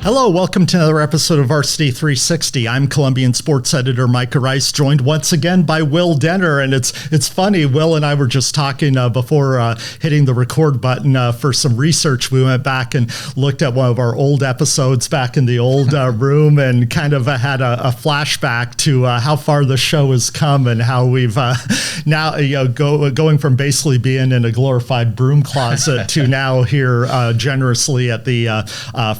Hello, welcome to another episode of Varsity360. I'm Columbian sports editor Micah, joined once again by Will Denner. And it's funny, Will and I were just talking before hitting the record button for some research. We went back and looked at one of our old episodes back in the old room and kind of had a flashback to how far the show has come and how we've now going from basically being in a glorified broom closet to now here generously at the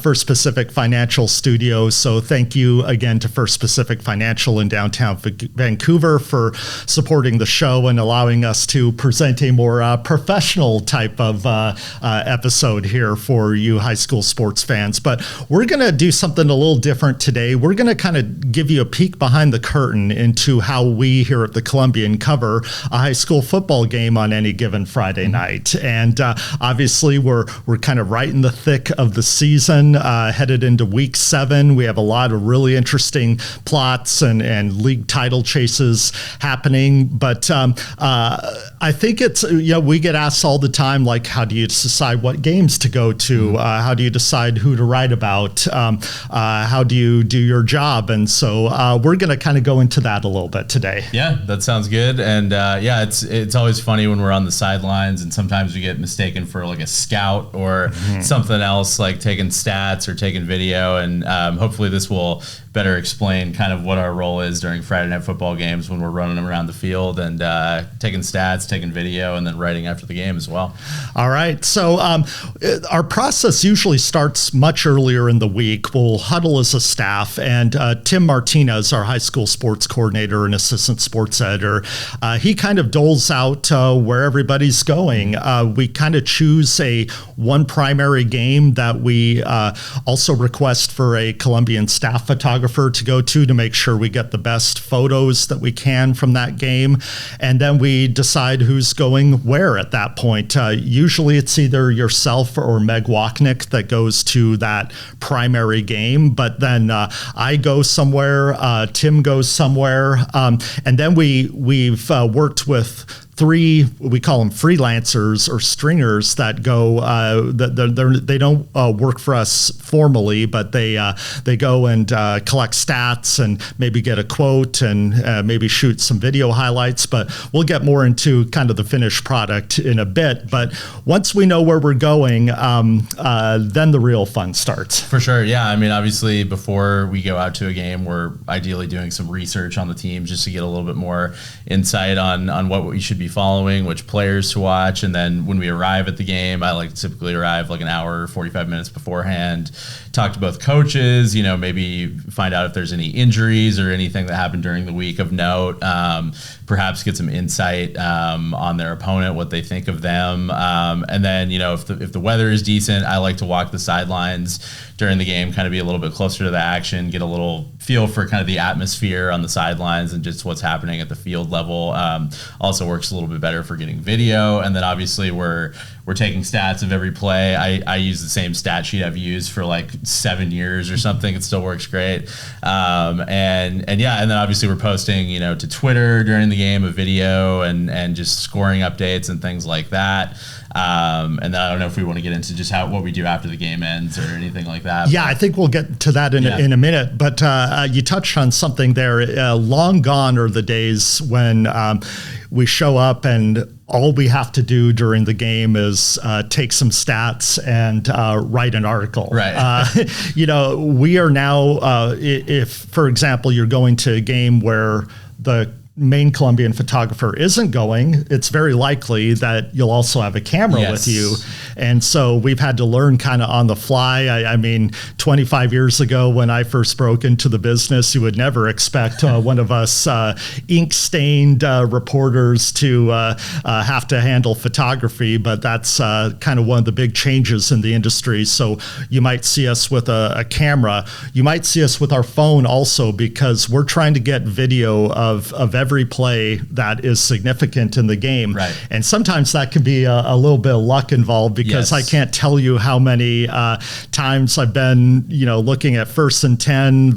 First Pacific Financial Studios. So thank you again to First Pacific Financial in downtown Vancouver for supporting the show and allowing us to present a more professional type of episode here for you high school sports fans. But we're going to do something a little different today. We're going to kind of give you a peek behind the curtain into how we here at the Columbian cover a high school football game on any given Friday night. And obviously we're kind of right in the thick of the season, headed into week 7. We have a lot of really interesting plots and league title chases happening. But I think it's, we get asked all the time, like, how do you decide what games to go to? How do you decide who to write about? How do you do your job? And so we're going to kind of go into that a little bit today. Yeah, that sounds good. And it's always funny when we're on the sidelines and sometimes we get mistaken for like a scout or something else, like taking stats or taking video, and hopefully this will better explain kind of what our role is during Friday night football games when we're running them around the field and taking stats, taking video, and then writing after the game as well. All right. So our process usually starts much earlier in the week. We'll huddle as a staff, and Tim Martinez, our high school sports coordinator and assistant sports editor, he kind of doles out where everybody's going. We kind of choose one primary game that we also request for a Columbian staff photographer to go to make sure we get the best photos that we can from that game. And then we decide who's going where at that point. Usually it's either yourself or Meg Wachnick that goes to that primary game, but then I go somewhere, Tim goes somewhere, and then we've worked with 3, we call them freelancers or stringers that go, they don't work for us formally, but they go and collect stats and maybe get a quote and maybe shoot some video highlights. But we'll get more into kind of the finished product in a bit. But once we know where we're going, then the real fun starts. For sure. Yeah. I mean, obviously, before we go out to a game, we're ideally doing some research on the team just to get a little bit more insight on what we should be following, which players to watch. And then when we arrive at the game, I like to typically arrive like an hour or 45 minutes beforehand, talk to both coaches, maybe find out if there's any injuries or anything that happened during the week of note, perhaps get some insight on their opponent, what they think of them. And then, if the weather is decent, I like to walk the sidelines during the game, kind of be a little bit closer to the action, get a little feel for kind of the atmosphere on the sidelines and just what's happening at the field level. Also works a little bit better for getting video. And then obviously we're taking stats of every play. I use the same stat sheet I've used for like 7 years or something. It still works great. And then obviously we're posting, to Twitter during the game, a video and just scoring updates and things like that. And then I don't know if we want to get into just what we do after the game ends or anything like that. Yeah, I think we'll get to that in a minute. But you touched on something there. Long gone are the days when we show up and all we have to do during the game is take some stats and write an article. Right. We are now, if, for example, you're going to a game where the main Columbian photographer isn't going, it's very likely that you'll also have a camera with you. And so we've had to learn kind of on the fly. I mean, 25 years ago when I first broke into the business, you would never expect one of us ink-stained reporters to have to handle photography, but that's kind of one of the big changes in the industry. So you might see us with a camera. You might see us with our phone also, because we're trying to get video of every play that is significant in the game. Right. And sometimes that can be a little bit of luck involved, because I can't tell you how many times I've been, looking at 1st and 10,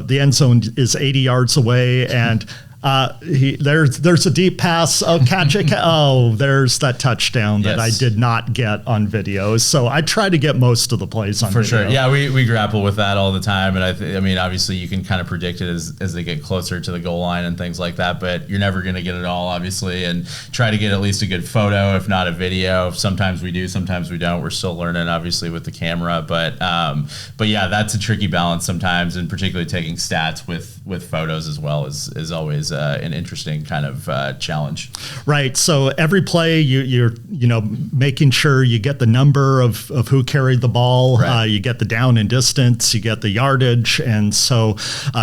the end zone is 80 yards away, and There's a deep pass. Oh, catch it. Oh, there's that touchdown that I did not get on video. So I try to get most of the plays on for video. sure. Yeah, we grapple with that all the time, and I mean, obviously you can kind of predict it as they get closer to the goal line and things like that, but you're never going to get it all, obviously, and try to get at least a good photo, if not a video. Sometimes we do, sometimes we don't. We're still learning, obviously, with the camera, but yeah, that's a tricky balance sometimes, and particularly taking stats with photos as well is always an interesting kind of challenge. Right. So every play, you're making sure you get the number of who carried the ball. Right. You get the down and distance. You get the yardage, and so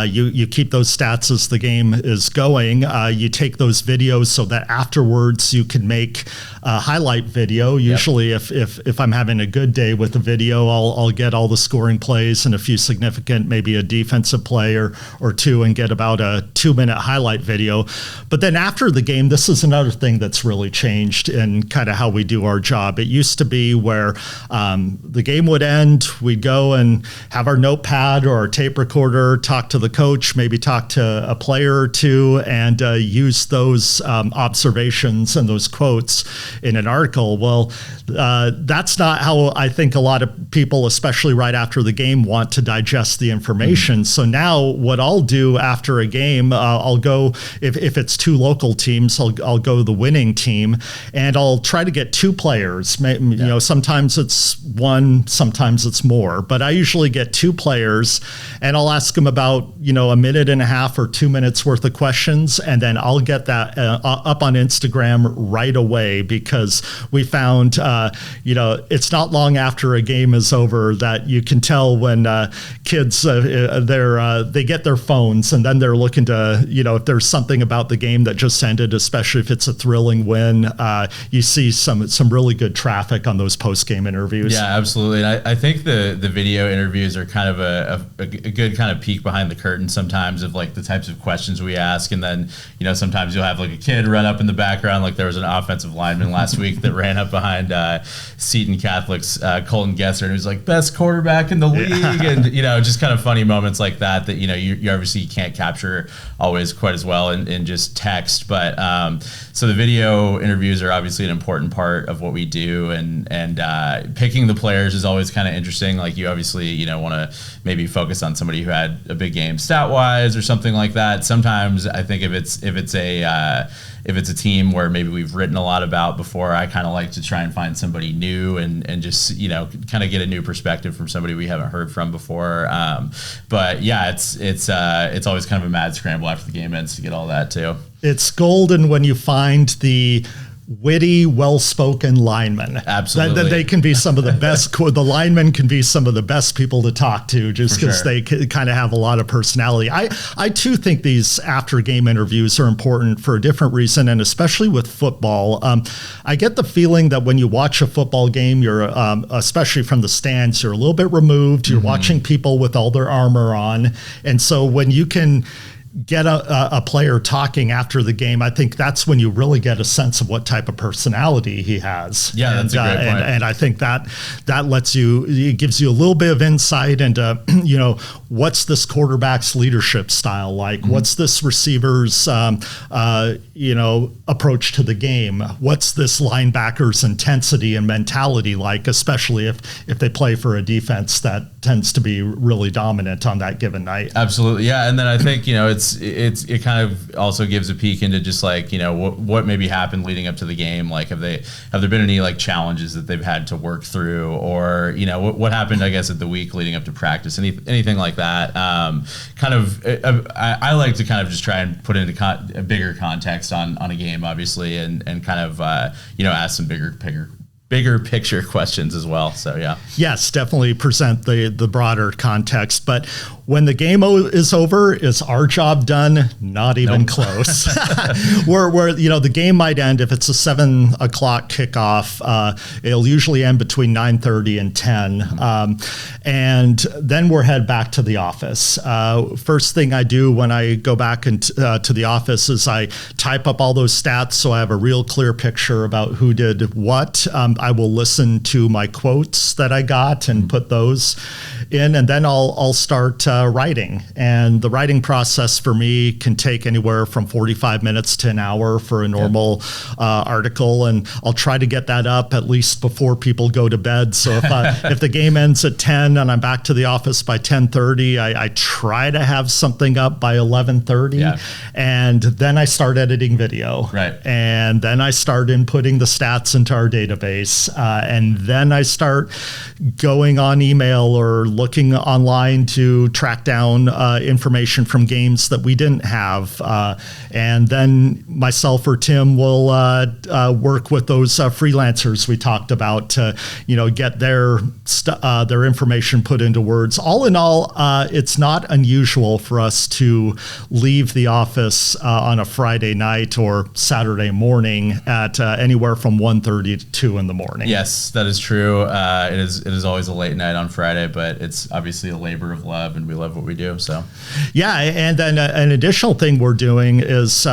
you keep those stats as the game is going. You take those videos so that afterwards you can make a highlight video. Usually, if I'm having a good day with the video, I'll get all the scoring plays and a few significant, maybe a defensive play or two, and get about a 2-minute highlight video. But then after the game, this is another thing that's really changed in kind of how we do our job. It used to be where the game would end, we'd go and have our notepad or our tape recorder, talk to the coach, maybe talk to a player or two, and use those observations and those quotes in an article. Well, that's not how I think a lot of people, especially right after the game, want to digest the information. So now what I'll do after a game, I'll go, if it's two local teams, I'll go the winning team, and I'll try to get two players. You know, sometimes it's one, sometimes it's more, but I usually get two players, and I'll ask them about, a minute and a half or 2 minutes worth of questions, and then I'll get that up on Instagram right away, because we found, it's not long after a game is over that you can tell when kids, they get their phones, and then they're looking to, if there's something about the game that just ended, especially if it's a thrilling win, you see some really good traffic on those post-game interviews. Yeah, absolutely. And I think the video interviews are kind of a good kind of peek behind the curtain sometimes of like the types of questions we ask. And then, sometimes you'll have like a kid run up in the background. Like there was an offensive lineman last week that ran up behind Seton Catholic's Colton Gesser, and he was like, best quarterback in the league. And, just kind of funny moments like that you obviously can't capture always quite as well in just text. But so the video interviews are obviously an important part of what we do, and picking the players is always kind of interesting. Like you obviously, want to maybe focus on somebody who had a big game stat wise or something like that. Sometimes I think if it's a team where maybe we've written a lot about before, I kind of like to try and find somebody new and just, kind of get a new perspective from somebody we haven't heard from before. But yeah, it's always kind of a mad scramble after the game ends to get all that too. It's golden when you find the witty, well-spoken linemen. Absolutely. That they can be some of the best. The linemen can be some of the best people to talk to, just because they kind of have a lot of personality. I too think these after-game interviews are important for a different reason, and especially with football. I get the feeling that when you watch a football game, you're, especially from the stands, you're a little bit removed. You're watching people with all their armor on, and so when you can get a player talking after the game, I think that's when you really get a sense of what type of personality he has. Yeah, that's a great point. And I think that it gives you a little bit of insight into, what's this quarterback's leadership style like? Mm-hmm. What's this receiver's, approach to the game? What's this linebacker's intensity and mentality like, especially if they play for a defense that tends to be really dominant on that given night? Absolutely. Yeah. And then I think, it kind of also gives a peek into just like, what maybe happened leading up to the game. Like, have there been any like challenges that they've had to work through, or, what happened, I guess, at the week leading up to practice, anything like that. I like to kind of just try and put into a bigger context on a game, obviously, and kind of, ask some bigger picture questions as well. So yeah. Yes, definitely present the broader context. But when the game is over, is our job done? Not even close. Where the game might end if it's a 7 o'clock kickoff. It'll usually end between 9:30 and 10, and then we're head back to the office. First thing I do when I go back to the office is I type up all those stats so I have a real clear picture about who did what. I will listen to my quotes that I got and put those in, and then I'll start writing. And the writing process for me can take anywhere from 45 minutes to an hour for a normal article. And I'll try to get that up at least before people go to bed. So if the game ends at 10 and I'm back to the office by 10:30, I try to have something up by 11:30. Yeah. And then I start editing video. Right. And then I start inputting the stats into our database. And then I start going on email or looking online to track down information from games that we didn't have. And then myself or Tim will work with those freelancers we talked about to, get their information put into words. All in all, it's not unusual for us to leave the office on a Friday night or Saturday morning at anywhere from 1:30 to 2 in the morning. Yes, that is true. It is always a late night on Friday, but it's obviously a labor of love, and we love what we do. So, yeah, and then an additional thing we're doing is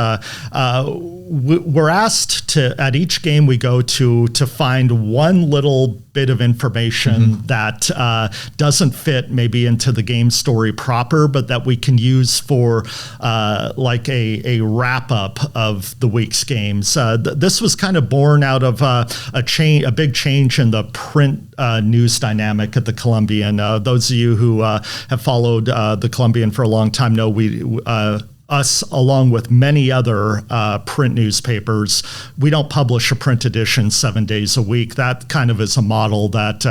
we're asked to, at each game we go to find one little bit of information that doesn't fit maybe into the game story proper, but that we can use for like a wrap up of the week's games. This was kind of born out of a big change in the print news dynamic at the Columbian. Those of you who have followed the Columbian for a long time know us, along with many other print newspapers, we don't publish a print edition 7 days a week. That kind of is a model that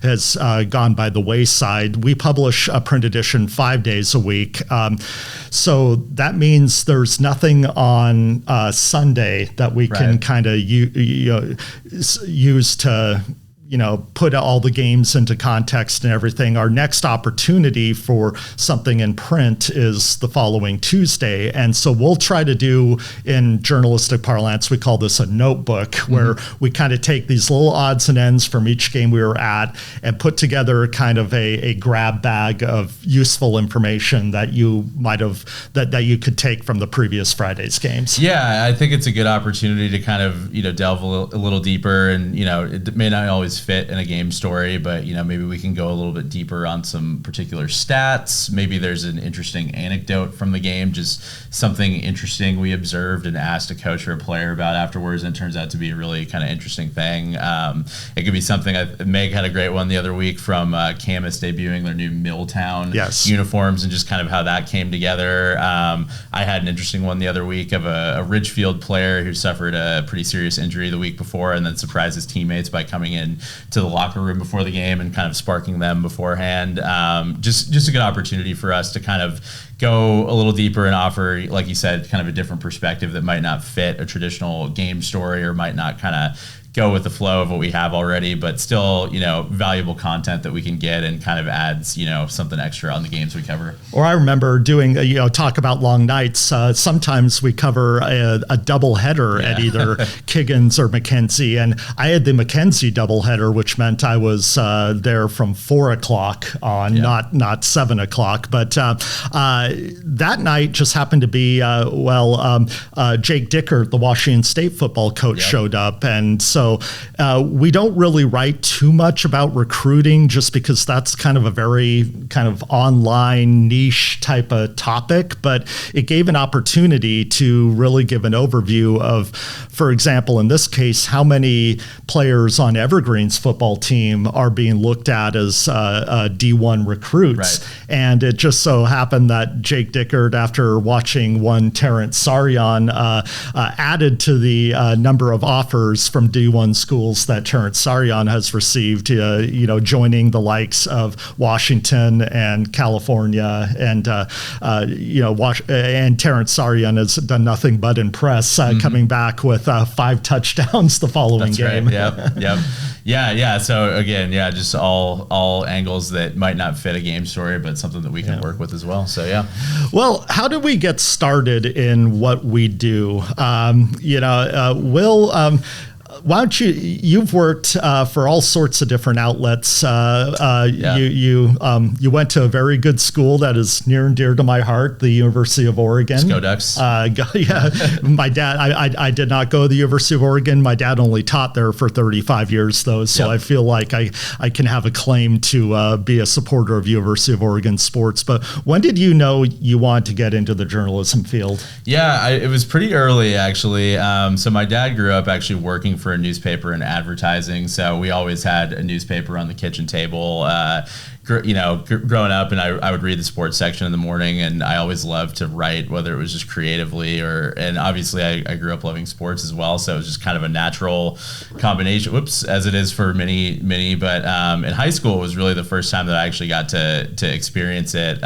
has gone by the wayside. We publish a print edition 5 days a week. So that means there's nothing on Sunday that we can kind of use to put all the games into context and everything. Our next opportunity for something in print is the following Tuesday. And so we'll try to do, in journalistic parlance, we call this a notebook, where we kind of take these little odds and ends from each game we were at and put together kind of a grab bag of useful information that you might have, that you could take from the previous Friday's games. Yeah, I think it's a good opportunity to kind of, delve a little deeper, and, it may not always fit in a game story, but maybe we can go a little bit deeper on some particular stats. Maybe there's an interesting anecdote from the game, just something interesting we observed and asked a coach or a player about afterwards, and it turns out to be a really kind of interesting thing. It could be something. Meg had a great one the other week from Camus debuting their new Milltown uniforms, and just kind of how that came together. I had an interesting one the other week of a Ridgefield player who suffered a pretty serious injury the week before, and then surprised his teammates by coming in to the locker room before the game and kind of sparking them beforehand. Just a good opportunity for us to kind of go a little deeper and offer, like you said, kind of a different perspective that might not fit a traditional game story, or might not kind of go with the flow of what we have already, but still, valuable content that we can get and kind of adds, something extra on the games we cover. Or I remember doing, talk about long nights. Sometimes we cover a double header at either Kiggins or McKenzie. And I had the McKenzie double header, which meant I was there from 4 o'clock on, not 7 o'clock. But that night just happened to be, Jake Dickert, the Washington State football coach, showed up. And so we don't really write too much about recruiting, just because that's kind of a very kind of online niche type of topic. But it gave an opportunity to really give an overview of, for example, in this case, how many players on Evergreen's football team are being looked at as D1 recruits. Right. And it just so happened that Jake Dickert, after watching one Terrence Sarian, added to the number of offers from D1 schools that Terrence Sarian has received, joining the likes of Washington and California, and and Terrence Sarian has done nothing but impress, coming back with 5 touchdowns the following game. Right. Yep. Yeah. So again, just all angles that might not fit a game story, but something that we can work with as well. So yeah. Well, how did we get started in what we do? Will. why don't you've worked for all sorts of different outlets. You went to a very good school that is near and dear to my heart, the University of Oregon. Go Ducks. Yeah, my dad, I did not go to the University of Oregon. My dad only taught there for 35 years though. So I feel like I can have a claim to be a supporter of University of Oregon sports. But when did you know you wanted to get into the journalism field? Yeah, it was pretty early actually. So my dad grew up actually working for a newspaper in advertising. So we always had a newspaper on the kitchen table. Growing up, and I would read the sports section in the morning, and I always loved to write, whether it was just creatively and obviously I grew up loving sports as well. So it was just kind of a natural combination, as it is for many. But in high school, it was really the first time that I actually got to experience it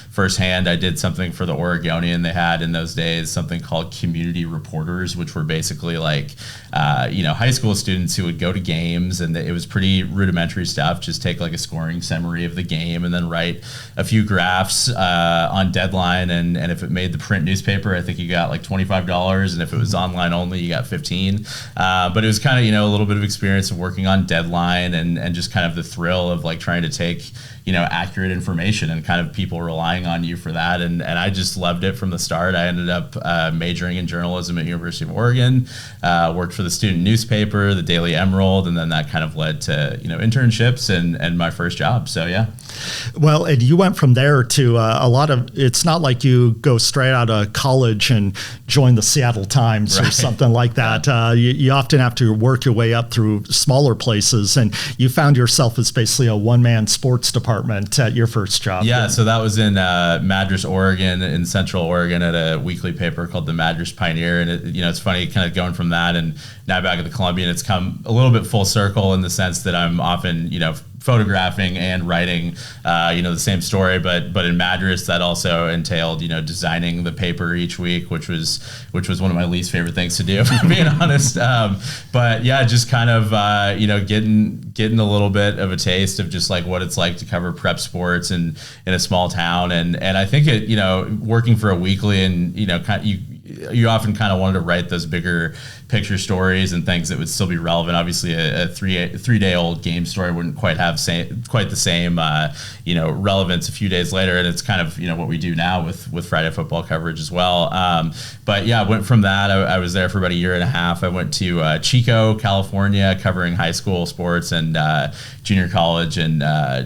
firsthand. I did something for the Oregonian. They had in those days something called community reporters, which were basically like, high school students who would go to games, and it was pretty rudimentary stuff. Just take like a scoring summary of the game and then write a few graphs on deadline. And if it made the print newspaper, I think you got like $25. And if it was online only, you got $15. But it was kind of, a little bit of experience of working on deadline and just kind of the thrill of like trying to take, accurate information and kind of people relying on you for that. And I just loved it from the start. I ended up majoring in journalism at University of Oregon, worked for the student newspaper, the Daily Emerald, and then that kind of led to, internships and my first job. So, yeah. Well, and you went from there to it's not like you go straight out of college and join the Seattle Times or something like that. You often have to work your way up through smaller places, and you found yourself as basically a one-man sports department at your first job. Yeah, so that was in Madras, Oregon, in Central Oregon, at a weekly paper called the Madras Pioneer. And it's funny kind of going from that and now back at the Columbian. It's come a little bit full circle in the sense that I'm often photographing and writing the same story, but in Madras that also entailed designing the paper each week, which was one of my least favorite things to do, if I'm being honest. But yeah, just kind of getting a little bit of a taste of just like what it's like to cover prep sports in a small town, and I think working for a weekly, and you often kind of wanted to write those bigger picture stories and things that would still be relevant. Obviously, a three-day-old game story wouldn't quite have quite the same relevance a few days later, and it's kind of what we do now with Friday football coverage as well. But yeah, I went from that. I was there for about a year and a half. I went to Chico, California, covering high school sports and junior college, and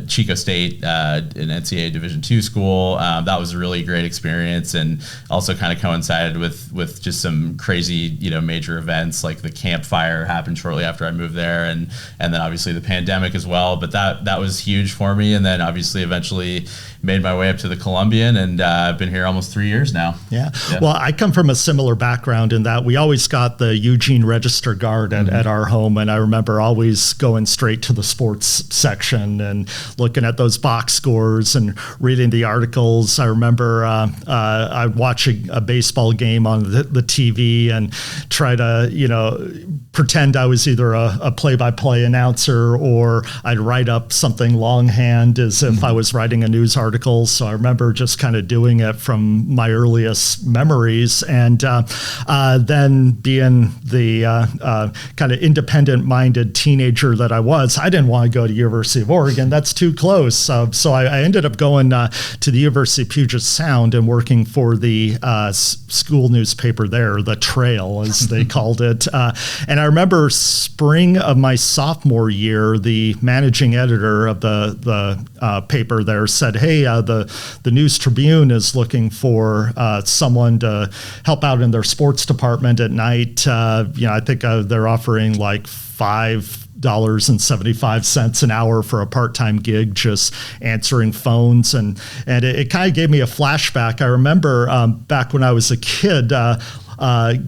Chico State, an NCAA Division II school. That was a really great experience, and also kind of coincided with just some crazy major events, like the campfire happened shortly after I moved there, and then obviously the pandemic as well. But that was huge for me, and then obviously eventually made my way up to the Columbian, and I've been here almost 3 years now. Yeah. Well, I come from a similar background in that we always got the Eugene Register Guard at our home, and I remember always going straight to the sports section and looking at those box scores and reading the articles. I remember I'd watch a baseball game on the TV and try to pretend I was either a play-by-play announcer, or I'd write up something longhand as if I was writing a news article. So I remember just kind of doing it from my earliest memories. And then being the kind of independent-minded teenager that I was, I didn't want to go to University of Oregon. That's too close. So I ended up going to the University of Puget Sound and working for the school newspaper there, The Trail, as they called it. And I remember spring of my sophomore year, the managing editor of the paper there said, "Hey, the News Tribune is looking for someone to help out in their sports department at night. I think they're offering like $5.75 an hour for a part-time gig, just answering phones." And it kind of gave me a flashback. I remember back when I was a kid,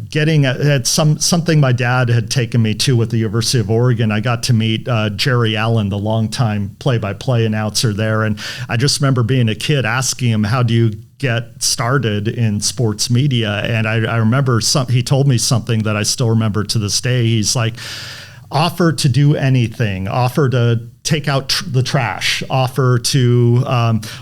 getting at something my dad had taken me to with the University of Oregon. I got to meet Jerry Allen, the longtime play-by-play announcer there. And I just remember being a kid asking him, how do you get started in sports media? And I remember he told me something that I still remember to this day. He's like, offer to do anything, offer to take out the trash, offer to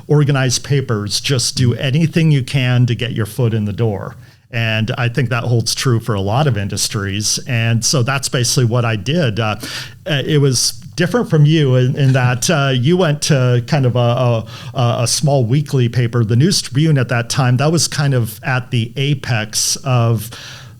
organize papers, just do anything you can to get your foot in the door. And I think that holds true for a lot of industries. And so that's basically what I did. It was different from you in that you went to kind of a small weekly paper, the News Tribune at that time. That was kind of at the apex of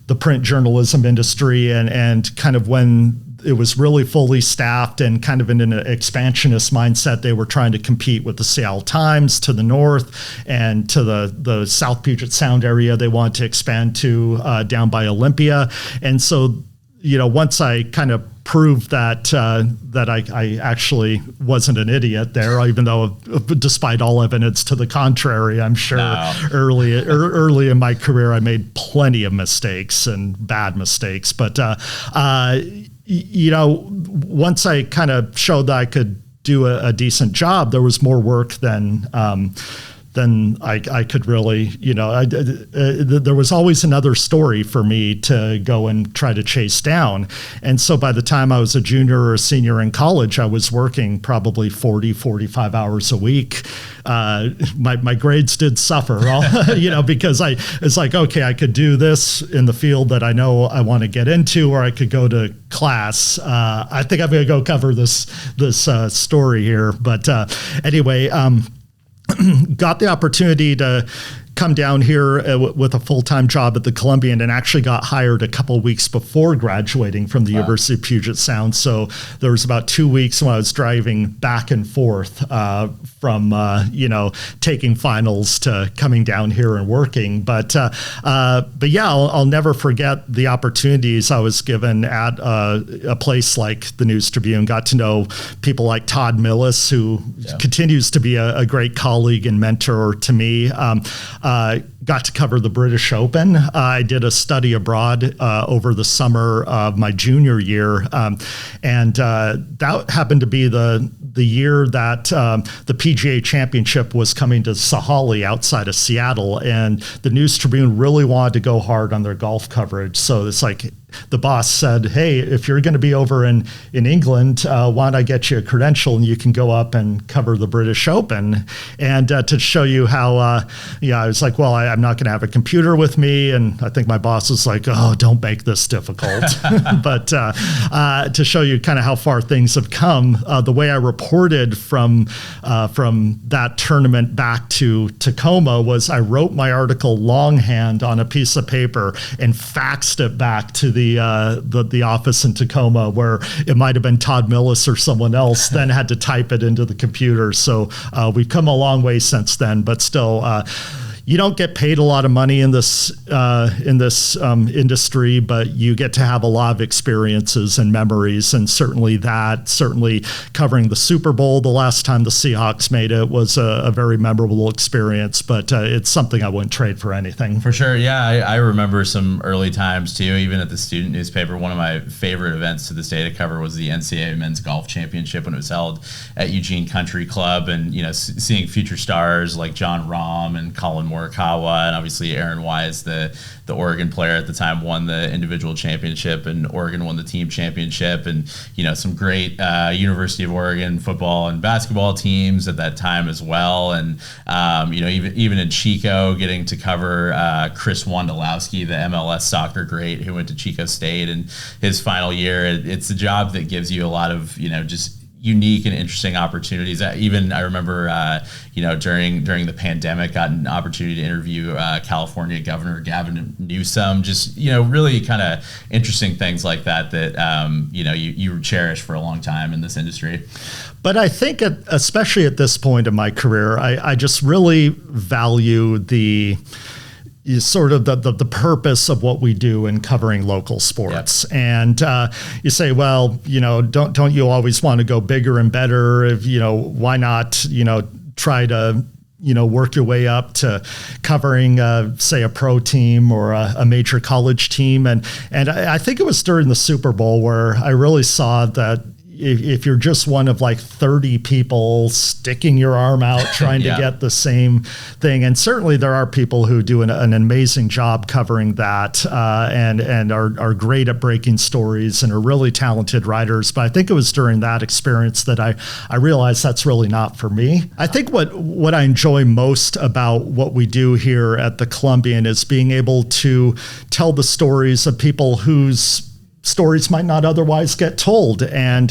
the print journalism industry and kind of when it was really fully staffed and kind of in an expansionist mindset. They were trying to compete with the Seattle Times to the north and to the South Puget Sound area. They wanted to expand to down by Olympia. And so, once I kind of proved that I actually wasn't an idiot there, even though despite all evidence to the contrary, I'm sure early in my career, I made plenty of mistakes and bad mistakes. But, once I kind of showed that I could do a decent job, there was more work than I could really, there was always another story for me to go and try to chase down. And so by the time I was a junior or a senior in college, I was working probably 45 hours a week. My grades did suffer, because it's like, okay, I could do this in the field that I know I want to get into, or I could go to class. I think I'm going to go cover this story here. But anyway, got the opportunity to come down here with a full-time job at the Columbian and actually got hired a couple of weeks before graduating from the University of Puget Sound. So there was about 2 weeks when I was driving back and forth from, taking finals to coming down here and working. But yeah, I'll never forget the opportunities I was given at a place like the News Tribune. Got to know people like Todd Millis, who continues to be a great colleague and mentor to me. Got to cover the British Open. I did a study abroad over the summer of my junior year, and that happened to be the year that the PGA Championship was coming to Sahalee outside of Seattle, and the News Tribune really wanted to go hard on their golf coverage. So it's like the boss said, hey, if you're going to be over in England, why don't I get you a credential and you can go up and cover the British Open? And to show you how, I was like, well, I'm not going to have a computer with me. And I think my boss was like, oh, don't make this difficult. But to show you kind of how far things have come, the way I reported from that tournament back to Tacoma was I wrote my article longhand on a piece of paper and faxed it back to the office in Tacoma, where it might have been Todd Millis or someone else, then had to type it into the computer. So we've come a long way since then, but still, you don't get paid a lot of money in this industry, but you get to have a lot of experiences and memories. And certainly covering the Super Bowl the last time the Seahawks made it was a very memorable experience, but it's something I wouldn't trade for anything. For sure. Yeah. I remember some early times too, even at the student newspaper. One of my favorite events to this day to cover was the NCAA Men's Golf Championship when it was held at Eugene Country Club, and, seeing future stars like John Rahm and Colin Morikawa, and obviously Aaron Wise, the Oregon player at the time, won the individual championship, and Oregon won the team championship, and some great University of Oregon football and basketball teams at that time as well, and even in Chico, getting to cover Chris Wondolowski, the MLS soccer great who went to Chico State in his final year. It's a job that gives you a lot of just unique and interesting opportunities. I remember, during the pandemic, got an opportunity to interview California Governor Gavin Newsom. Just really kind of interesting things like that you cherish for a long time in this industry. But I think, especially at this point in my career, I just really value the sort of the purpose of what we do in covering local sports. Yep. And you say, well, don't you always want to go bigger and better? If, why not, try to, work your way up to covering, say, a pro team or a major college team. And I think it was during the Super Bowl where I really saw that, if you're just one of like 30 people sticking your arm out trying to get the same thing. And certainly there are people who do an amazing job covering that and are great at breaking stories and are really talented writers. But I think it was during that experience that I realized that's really not for me. I think what I enjoy most about what we do here at the Columbian is being able to tell the stories of people whose stories might not otherwise get told, and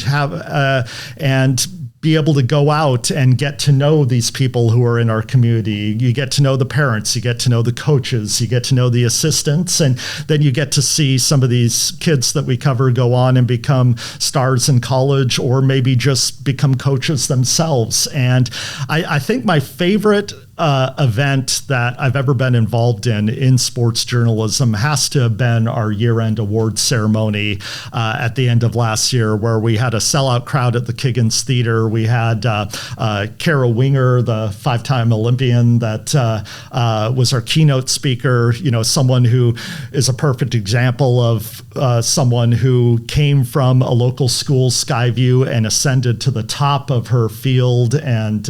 be able to go out and get to know these people who are in our community. You get to know the parents, you get to know the coaches, you get to know the assistants, and then you get to see some of these kids that we cover go on and become stars in college, or maybe just become coaches themselves. And I think my favorite event that I've ever been involved in sports journalism has to have been our year-end awards ceremony at the end of last year, where we had a sellout crowd at the Kiggins Theater. We had Kara Winger, the 5-time Olympian, that was our keynote speaker. You know, someone who is a perfect example of someone who came from a local school, Skyview, and ascended to the top of her field, and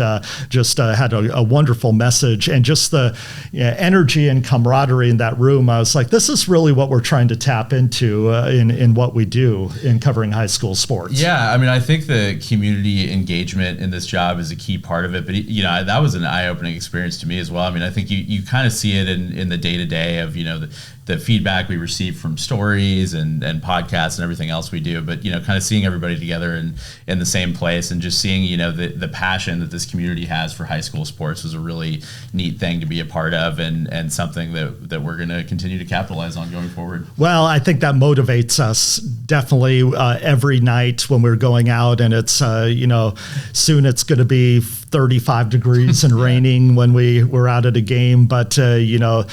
just had a wonderful message, and just the energy and camaraderie in that room. I was like, this is really what we're trying to tap into in what we do in covering high school sports. Yeah, I mean, I think the community engagement in this job is a key part of it, but you know, that was an eye-opening experience to me as well. I mean, I think you kind of see it in the day-to-day of, you know, the feedback we receive from stories and podcasts and everything else we do, but, you know, kind of seeing everybody together in the same place, and just seeing, you know, the passion that this community has for high school sports was a really neat thing to be a part of, and something that we're going to continue to capitalize on going forward. Well, I think that motivates us definitely every night when we're going out, and it's, you know, soon it's going to be 35 degrees and raining when we're out at a game, but, you know,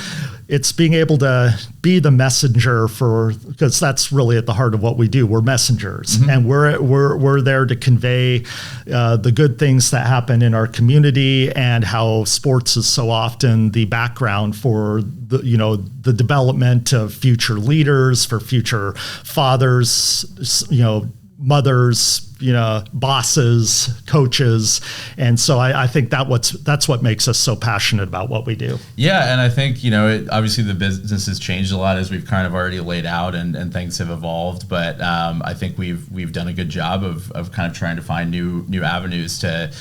it's being able to be the messenger because that's really at the heart of what we do. We're messengers, and we're there to convey the good things that happen in our community, and how sports is so often the background for the development of future leaders, for future fathers, you know, mothers, you know, bosses, coaches. And so I think that's what makes us so passionate about what we do. Yeah, and I think, you know, obviously the business has changed a lot, as we've kind of already laid out, and things have evolved. But I think we've done a good job of kind of trying to find new avenues to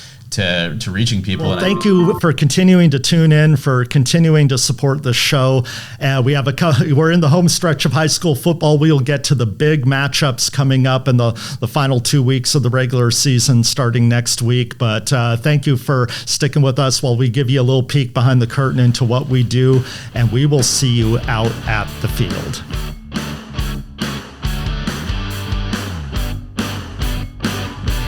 reaching people. Well, thank you for continuing to tune in, for continuing to support the show. We're in the home stretch of high school football. We'll get to the big matchups coming up in the final 2 weeks of the regular season starting next week. But thank you for sticking with us while we give you a little peek behind the curtain into what we do, and we will see you out at the field.